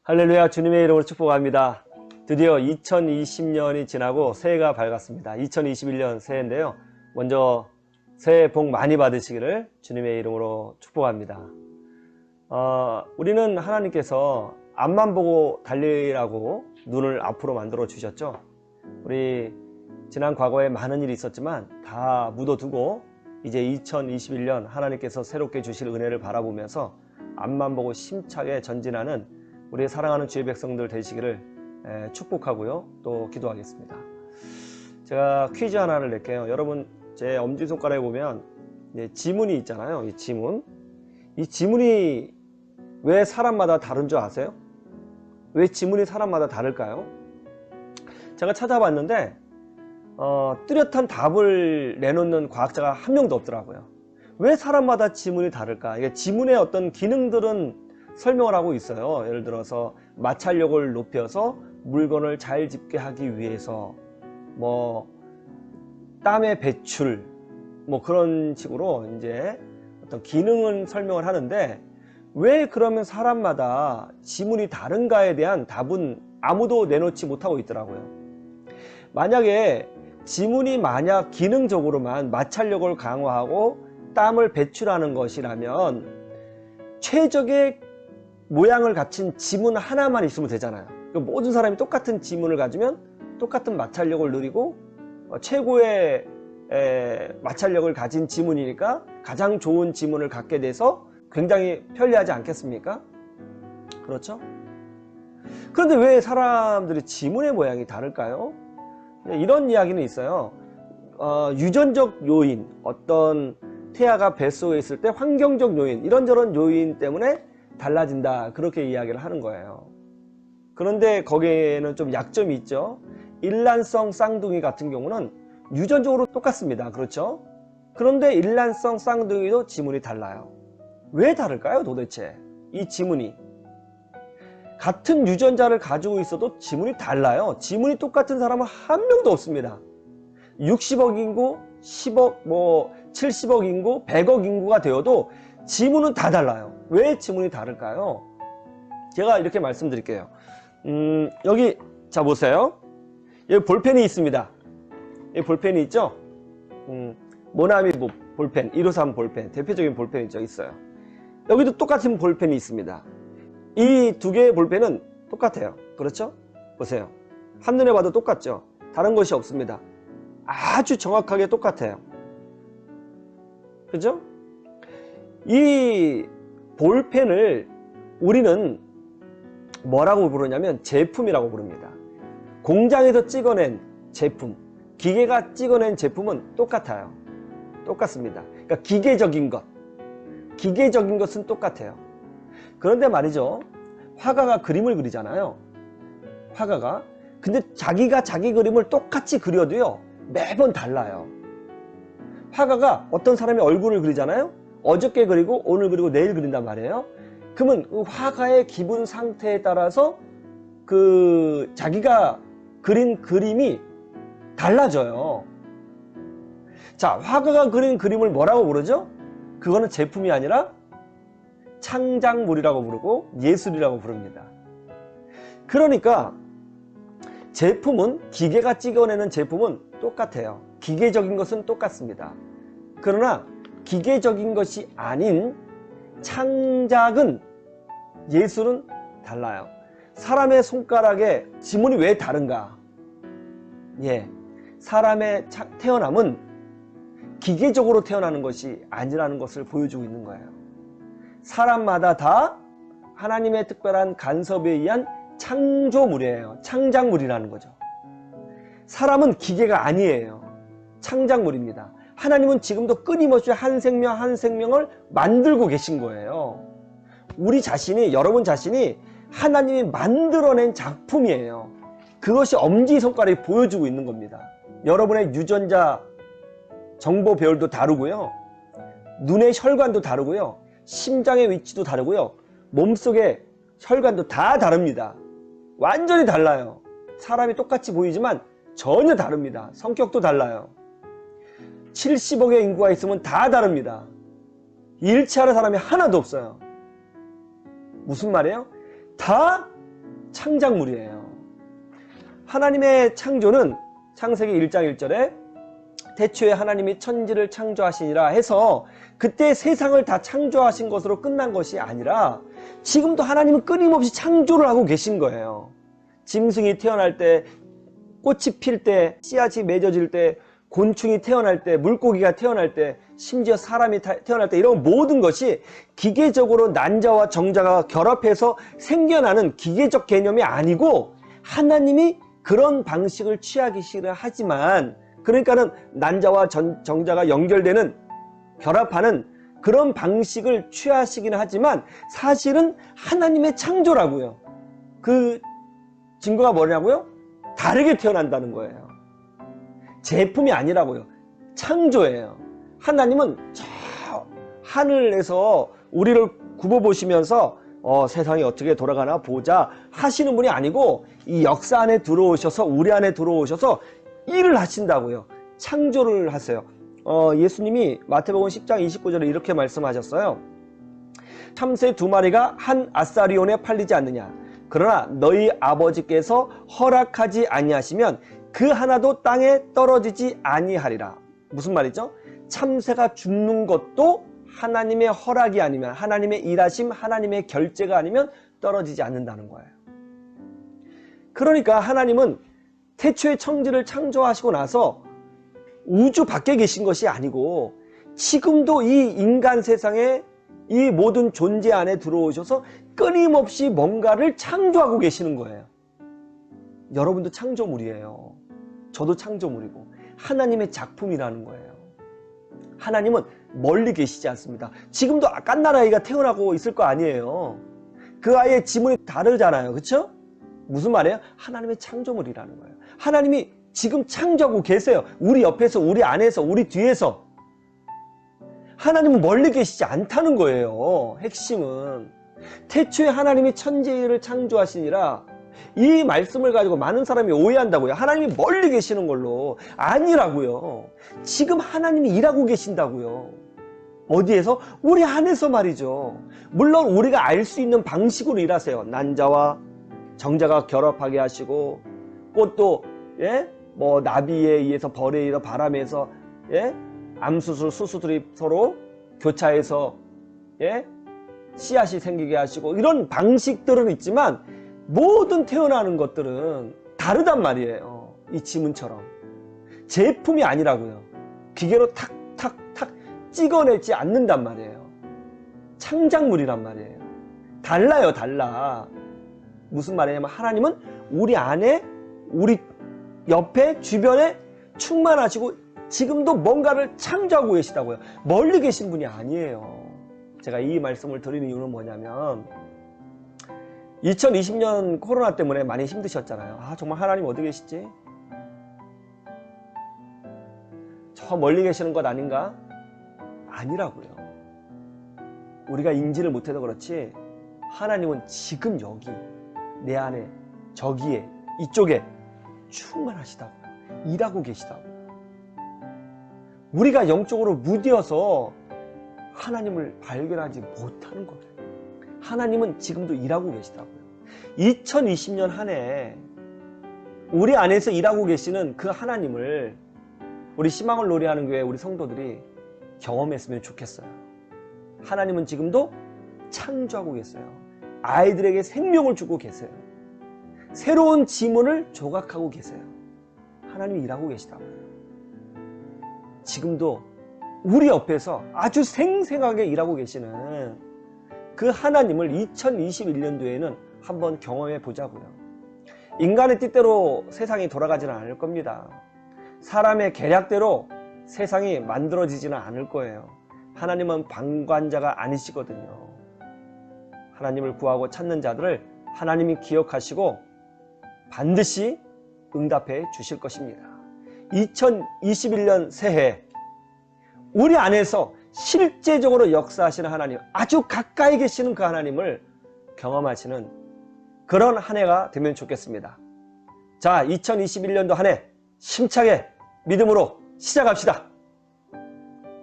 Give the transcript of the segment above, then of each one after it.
할렐루야, 주님의 이름으로 축복합니다. 드디어 2020년이 지나고 새해가 밝았습니다. 2021년 새해인데요. 먼저 새해 복 많이 받으시기를 주님의 이름으로 축복합니다. 우리는 하나님께서 앞만 보고 달리라고 눈을 앞으로 만들어 주셨죠. 우리 지난 과거에 많은 일이 있었지만 다 묻어두고 이제 2021년 하나님께서 새롭게 주실 은혜를 바라보면서 앞만 보고 힘차게 전진하는 우리 사랑하는 주의 백성들 되시기를 축복하고요. 또 기도하겠습니다. 제가 퀴즈 하나를 낼게요. 여러분 제 엄지손가락에 보면 지문이 있잖아요. 이 지문. 이 지문이 왜 사람마다 다른 줄 아세요? 왜 지문이 사람마다 다를까요? 제가 찾아봤는데 뚜렷한 답을 내놓는 과학자가 한 명도 없더라고요. 왜 사람마다 지문이 다를까? 이게 지문의 어떤 기능들은 설명을 하고 있어요. 예를 들어서 마찰력을 높여서 물건을 잘 집게 하기 위해서 뭐 땀의 배출 뭐 그런 식으로 이제 어떤 기능은 설명을 하는데 왜 그러면 사람마다 지문이 다른가에 대한 답은 아무도 내놓지 못하고 있더라고요. 만약에 지문이 만약 기능적으로만 마찰력을 강화하고 땀을 배출하는 것이라면 최적의 모양을 갖춘 지문 하나만 있으면 되잖아요. 모든 사람이 똑같은 지문을 가지면 똑같은 마찰력을 누리고 최고의 마찰력을 가진 지문이니까 가장 좋은 지문을 갖게 돼서 굉장히 편리하지 않겠습니까? 그렇죠? 그런데 왜 사람들이 지문의 모양이 다를까요? 이런 이야기는 있어요. 유전적 요인, 어떤 태아가 뱃속에 있을 때 환경적 요인, 이런저런 요인 때문에 달라진다, 그렇게 이야기를 하는 거예요. 그런데 거기에는 좀 약점이 있죠. 일란성 쌍둥이 같은 경우는 유전적으로 똑같습니다. 그렇죠? 그런데 일란성 쌍둥이도 지문이 달라요. 왜 다를까요, 도대체? 이 지문이 같은 유전자를 가지고 있어도 지문이 달라요. 지문이 똑같은 사람은 한 명도 없습니다. 60억 인구, 10억, 70억 인구, 100억 인구가 되어도 지문은 다 달라요. 왜 지문이 다를까요? 제가 이렇게 말씀드릴게요. 여기 자 보세요. 여기 볼펜이 있습니다. 여기 볼펜이 있죠? 모나미 볼펜, 153 볼펜, 대표적인 볼펜이 있어요. 여기도 똑같은 볼펜이 있습니다. 이 두 개의 볼펜은 똑같아요. 그렇죠? 보세요. 한눈에 봐도 똑같죠? 다른 것이 없습니다. 아주 정확하게 똑같아요. 그죠? 이 볼펜을 우리는 뭐라고 부르냐면 제품이라고 부릅니다. 공장에서 찍어낸 제품, 기계가 찍어낸 제품은 똑같아요. 똑같습니다. 그러니까 기계적인 것은 똑같아요. 그런데 말이죠, 화가가 그림을 그리잖아요. 화가가. 근데 자기가 자기 그림을 똑같이 그려도요, 매번 달라요. 화가가 어떤 사람의 얼굴을 그리잖아요. 어저께 그리고 오늘 그리고 내일 그린단 말이에요. 그러면 그 화가의 기분 상태에 따라서 그 자기가 그린 그림이 달라져요. 자, 화가가 그린 그림을 뭐라고 부르죠? 그거는 제품이 아니라 창작물이라고 부르고 예술이라고 부릅니다. 그러니까 제품은, 기계가 찍어내는 제품은 똑같아요. 기계적인 것은 똑같습니다. 그러나 기계적인 것이 아닌 창작은, 예술은 달라요. 사람의 손가락에 지문이 왜 다른가? 사람의 태어남은 기계적으로 태어나는 것이 아니라는 것을 보여주고 있는 거예요. 사람마다 다 하나님의 특별한 간섭에 의한 창조물이에요. 창작물이라는 거죠. 사람은 기계가 아니에요. 창작물입니다. 하나님은 지금도 끊임없이 한 생명 한 생명을 만들고 계신 거예요. 우리 자신이, 여러분 자신이 하나님이 만들어낸 작품이에요. 그것이 엄지손가락이 보여주고 있는 겁니다. 여러분의 유전자 정보 배열도 다르고요, 눈의 혈관도 다르고요, 심장의 위치도 다르고요, 몸속의 혈관도 다 다릅니다. 완전히 달라요. 사람이 똑같이 보이지만 전혀 다릅니다. 성격도 달라요. 70억의 인구가 있으면 다 다릅니다. 일치하는 사람이 하나도 없어요. 무슨 말이에요? 다 창작물이에요. 하나님의 창조는 창세기 1장 1절에 태초에 하나님이 천지를 창조하시니라 해서 그때 세상을 다 창조하신 것으로 끝난 것이 아니라 지금도 하나님은 끊임없이 창조를 하고 계신 거예요. 짐승이 태어날 때, 꽃이 필 때, 씨앗이 맺어질 때, 곤충이 태어날 때, 물고기가 태어날 때, 심지어 사람이 태어날 때 이런 모든 것이 기계적으로 난자와 정자가 결합해서 생겨나는 기계적 개념이 아니고 하나님이 그런 방식을 취하기시를 하지만 그러니까는 난자와 정자가 연결되는 결합하는 그런 방식을 취하시기는 하지만 사실은 하나님의 창조라고요. 그 증거가 뭐냐고요? 다르게 태어난다는 거예요. 제품이 아니라고요. 창조예요. 하나님은 저 하늘에서 우리를 굽어보시면서 세상이 어떻게 돌아가나 보자 하시는 분이 아니고 이 역사 안에 들어오셔서 우리 안에 들어오셔서 일을 하신다고요. 창조를 하세요. 예수님이 마태복음 10장 29절에 이렇게 말씀하셨어요. 참새 2마리가 한 아사리온에 팔리지 않느냐. 그러나 너희 아버지께서 허락하지 아니하시면 그 하나도 땅에 떨어지지 아니하리라. 무슨 말이죠? 참새가 죽는 것도 하나님의 허락이 아니면 하나님의 일하심, 하나님의 결제가 아니면 떨어지지 않는다는 거예요. 그러니까 하나님은 태초에 천지를 창조하시고 나서 우주 밖에 계신 것이 아니고 지금도 이 인간 세상에 이 모든 존재 안에 들어오셔서 끊임없이 뭔가를 창조하고 계시는 거예요. 여러분도 창조물이에요. 저도 창조물이고 하나님의 작품이라는 거예요. 하나님은 멀리 계시지 않습니다. 지금도 깐나라이가 태어나고 있을 거 아니에요. 그 아이의 지문이 다르잖아요. 그렇죠? 무슨 말이에요? 하나님의 창조물이라는 거예요. 하나님이 지금 창조하고 계세요. 우리 옆에서, 우리 안에서, 우리 뒤에서. 하나님은 멀리 계시지 않다는 거예요. 핵심은. 태초에 하나님이 천지를 창조하시니라 이 말씀을 가지고 많은 사람이 오해한다고요. 하나님이 멀리 계시는 걸로. 아니라고요. 지금 하나님이 일하고 계신다고요. 어디에서? 우리 안에서 말이죠. 물론 우리가 알 수 있는 방식으로 일하세요. 난자와 정자가 결합하게 하시고 꽃도 뭐 나비에 의해서 벌에 의해서 바람에서 암수술 수수들이 서로 교차해서 씨앗이 생기게 하시고 이런 방식들은 있지만 모든 태어나는 것들은 다르단 말이에요. 이 지문처럼 제품이 아니라고요. 기계로 탁탁탁 찍어내지 않는단 말이에요. 창작물이란 말이에요. 달라요. 달라. 무슨 말이냐면 하나님은 우리 안에 우리 옆에 주변에 충만하시고 지금도 뭔가를 창조하고 계시다고요. 멀리 계신 분이 아니에요. 제가 이 말씀을 드리는 이유는 뭐냐면 2020년 코로나 때문에 많이 힘드셨잖아요. 정말 하나님 어디 계시지? 저 멀리 계시는 것 아닌가? 아니라고요. 우리가 인지를 못해서 그렇지 하나님은 지금 여기 내 안에 저기에 이쪽에 충만하시다고요. 일하고 계시다고요. 우리가 영적으로 무디어서 하나님을 발견하지 못하는 거예요. 하나님은 지금도 일하고 계시다고요. 2020년 한 해 우리 안에서 일하고 계시는 그 하나님을 우리 희망을 노래하는 교회 우리 성도들이 경험했으면 좋겠어요. 하나님은 지금도 창조하고 계세요. 아이들에게 생명을 주고 계세요. 새로운 지문을 조각하고 계세요. 하나님이 일하고 계시다고요. 지금도 우리 옆에서 아주 생생하게 일하고 계시는 그 하나님을 2021년도에는 한번 경험해 보자고요. 인간의 뜻대로 세상이 돌아가지는 않을 겁니다. 사람의 계략대로 세상이 만들어지지는 않을 거예요. 하나님은 방관자가 아니시거든요. 하나님을 구하고 찾는 자들을 하나님이 기억하시고 반드시 응답해 주실 것입니다. 2021년 새해 우리 안에서 실제적으로 역사하시는 하나님, 아주 가까이 계시는 그 하나님을 경험하시는 그런 한 해가 되면 좋겠습니다. 자, 2021년도 한 해 힘차게 믿음으로 시작합시다.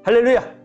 할렐루야!